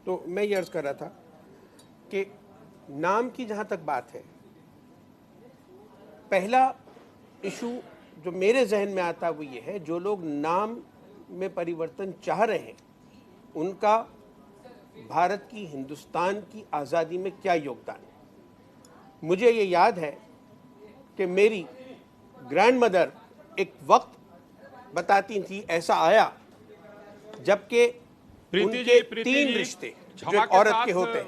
तो मैं ये अर्ज कर रहा था कि नाम की जहां तक बात है, पहला इशू जो मेरे जहन में आता है वो ये है, जो लोग नाम में परिवर्तन चाह रहे हैं उनका भारत की, हिंदुस्तान की आज़ादी में क्या योगदान है। मुझे ये याद है कि मेरी ग्रैंडमदर एक वक्त बताती थी, ऐसा आया जबकि उनके तीन रिश्ते जो एक औरत के होते हैं।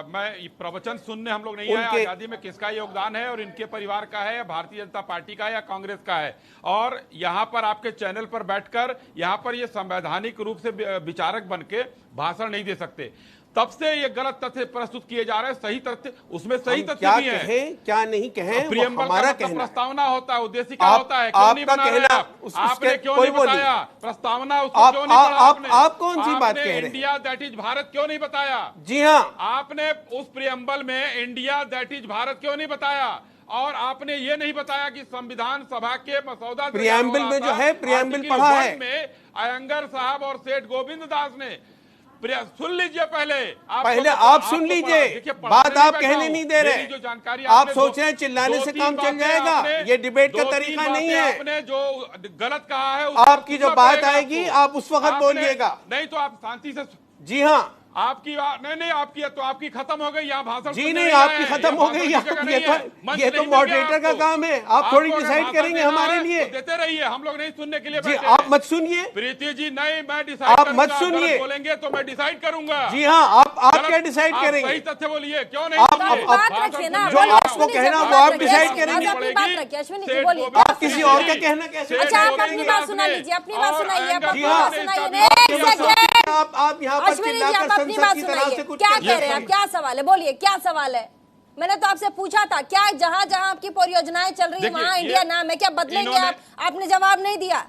मैं प्रवचन सुनने हम लोग नहीं आए, आजादी में किसका योगदान है और इनके परिवार का है या भारतीय जनता पार्टी का है या कांग्रेस का है। और यहाँ पर आपके चैनल पर बैठकर यहाँ पर ये संवैधानिक रूप से विचारक बन के भाषण नहीं दे सकते। तब से ये गलत तथ्य प्रस्तुत किए जा रहे हैं। सही तथ्य, उसमें सही तथ्य भी है, क्या नहीं कहें, प्रियम्बल हमारा का कहना प्रस्तावना होता है, उद्देशिका होता है। क्यों नहीं बना रहे आप? आपने क्यों नहीं बताया प्रस्तावना? उसको क्यों नहीं पढ़ा आपने? आप कौन सी बात कह रहे हैं? इंडिया दैट इज भारत क्यों नहीं बताया? जी हाँ, आपने उस प्रियम्बल में इंडिया दैट इज भारत क्यों नहीं बताया? और आपने ये नहीं बताया कि संविधान सभा के मसौदा प्रियम्बल में जो है, प्रियम्बल पढ़ा है में अयंगर साहब और सेठ गोविंद दास ने। सुन लीजिए पहले आप सुन लीजिए, बात आप कहने नहीं दे रहे। जो जानकारी आप सोच रहे हैं चिल्लाने से काम चल जाएगा, ये डिबेट का तरीका नहीं है। आपने जो गलत कहा है आपकी जो बात आएगी आप उस वक्त बोलिएगा, नहीं तो आप शांति से। जी हाँ, आपकी नहीं आपकी तो आपकी खत्म हो गई यहाँ भाषण। जी नहीं, आपकी खत्म हो गई। ये तो मॉडरेटर का काम है, आप थोड़ी डिसाइड करेंगे हमारे लिए। देते रहिए, हम लोग नहीं सुनने के लिए जी, आप मत सुनिए प्रीति जी। नहीं, मैं डिसाइड, आप मत सुनिए, बोलेंगे तो मैं डिसाइड करूंगा। जी हाँ, आप क्या डिसाइड करेंगे? सही तथ्य बोलिए, क्यों नहीं? जो आपको कहना वो आप डिसाइड करेंगे। आप किसी और का कहना कैसे? अच्छा, आप अपनी बात सुना लीजिए, अपनी बात सुनाइए, आप यहाँ पर चिल्लाकर अपनी बात सुनाइए। क्या कह रहे हैं आप? क्या सवाल है? बोलिए, क्या सवाल है? मैंने तो आपसे पूछा था, क्या जहां जहां आपकी परियोजनाएं चल रही है वहां इंडिया नाम है, क्या बदलेंगे आप? आपने जवाब नहीं दिया।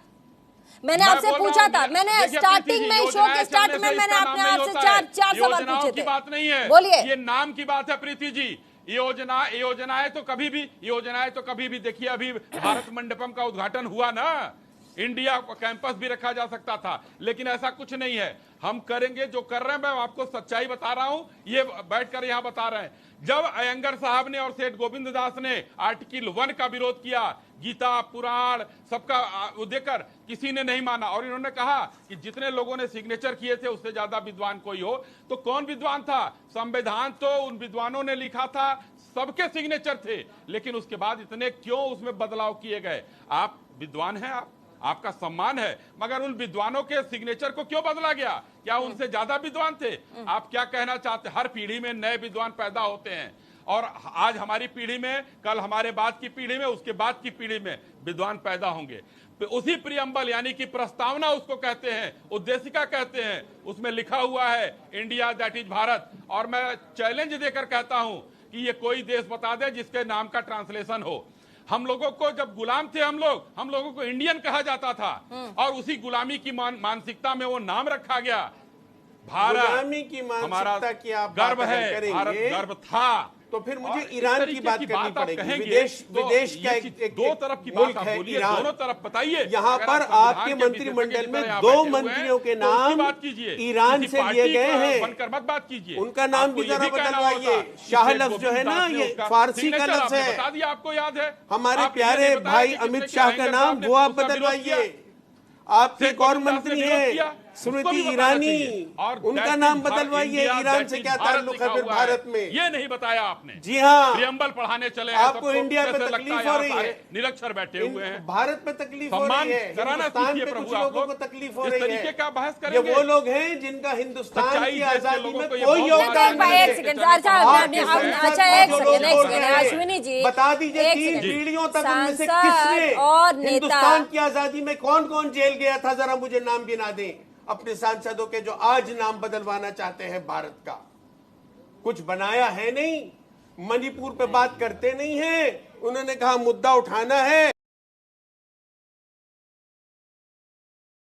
मैंने आपसे पूछा था, मैंने स्टार्टिंग में, शो के स्टार्ट में मैंने अपने आपसे चार सवाल पूछे थे। बात नहीं है, बोलिए। ये नाम की बात है प्रीति जी। योजनाएं तो कभी भी देखिए, अभी भारत मंडपम का उद्घाटन हुआ ना, इंडिया कैंपस भी रखा जा सकता था, लेकिन ऐसा कुछ नहीं है। हम करेंगे जो कर रहे हैं, मैं आपको सच्चाई बता रहा हूं, ये बैठकर यहां बता रहे हैं। जब अयंगर साहब ने और सेठ गोविंद दास ने आर्टिकल 1 का विरोध किया, गीता पुराण सबका देकर किसी ने नहीं माना, और इन्होंने कहा कि जितने लोगों ने सिग्नेचर किए थे उससे ज्यादा विद्वान कोई हो, तो कौन विद्वान था? संविधान तो उन विद्वानों ने लिखा था, सबके सिग्नेचर थे, लेकिन उसके बाद इतने क्यों उसमें बदलाव किए गए? आप विद्वान हैं, आपका सम्मान है, मगर उन विद्वानों के सिग्नेचर को क्यों बदला गया? क्या उनसे ज्यादा विद्वान थे? आप क्या कहना चाहते? हर पीढ़ी में नए विद्वान पैदा होते हैं, और आज हमारी पीढ़ी में, कल हमारे बाद की पीढ़ी में, उसके बाद की पीढ़ी में विद्वान पैदा होंगे। तो उसी प्रियम्बल यानी कि प्रस्तावना उसको कहते हैं, उद्देशिका कहते हैं, उसमें लिखा हुआ है इंडिया दैट इज भारत। और मैं चैलेंज देकर कहता हूं कि ये कोई देश बता दे जिसके नाम का ट्रांसलेशन हो। हम लोगों को जब गुलाम थे हम लोगों को इंडियन कहा जाता था, और उसी गुलामी की मानसिकता में वो नाम रखा गया। भारत गुलामी की मानसिकता की आप गर्व है, भारत गर्व था। तो फिर मुझे ईरान की बात करनी पड़ेगी। विदेश का एक दो तरफ की मुल्क बात है ईरान, दोनों तरफ बताइए। यहाँ पर आपके मंत्रिमंडल में 2 मंत्रियों के नाम ईरान से लिए गए हैं, बनकर मत बात कीजिए। उनका नाम भी जरा बदलवाइए। शाह लफ्ज जो है ना, ये फारसी का लफ्ज है, बता दिया, आपको याद है। हमारे प्यारे भाई अमित शाह का नाम वो आप बदलवाइए। आपके एक और मंत्री है स्मृति ईरानी, और उनका नाम बदलवाइए। ईरान से क्या ताल्लुक है फिर भारत में? ये नहीं बताया आपने। जी हाँ, प्रियम्बल पढ़ाने चले, आपको इंडिया पे तकलीफ हो रही है, निरक्षर बैठे हुए हैं। भारत पे तकलीफ हो रही है, हिंदुस्तान पे कुछ लोगों को तकलीफ हो रही है। क्या बहस करेंगे? ये वो लोग हैं जिनका हिंदुस्तान की आजादी में कोई योगदान नहीं है। अश्विनी जी बता दीजिए, 3 पीढ़ियों तक उनमें से किसने हिंदुस्तान की आजादी में कौन कौन जेल गया था? जरा मुझे नाम गिना दें अपने सांसदों के जो आज नाम बदलवाना चाहते हैं भारत का। कुछ बनाया है नहीं, मणिपुर पे बात करते नहीं है। उन्होंने कहा मुद्दा उठाना है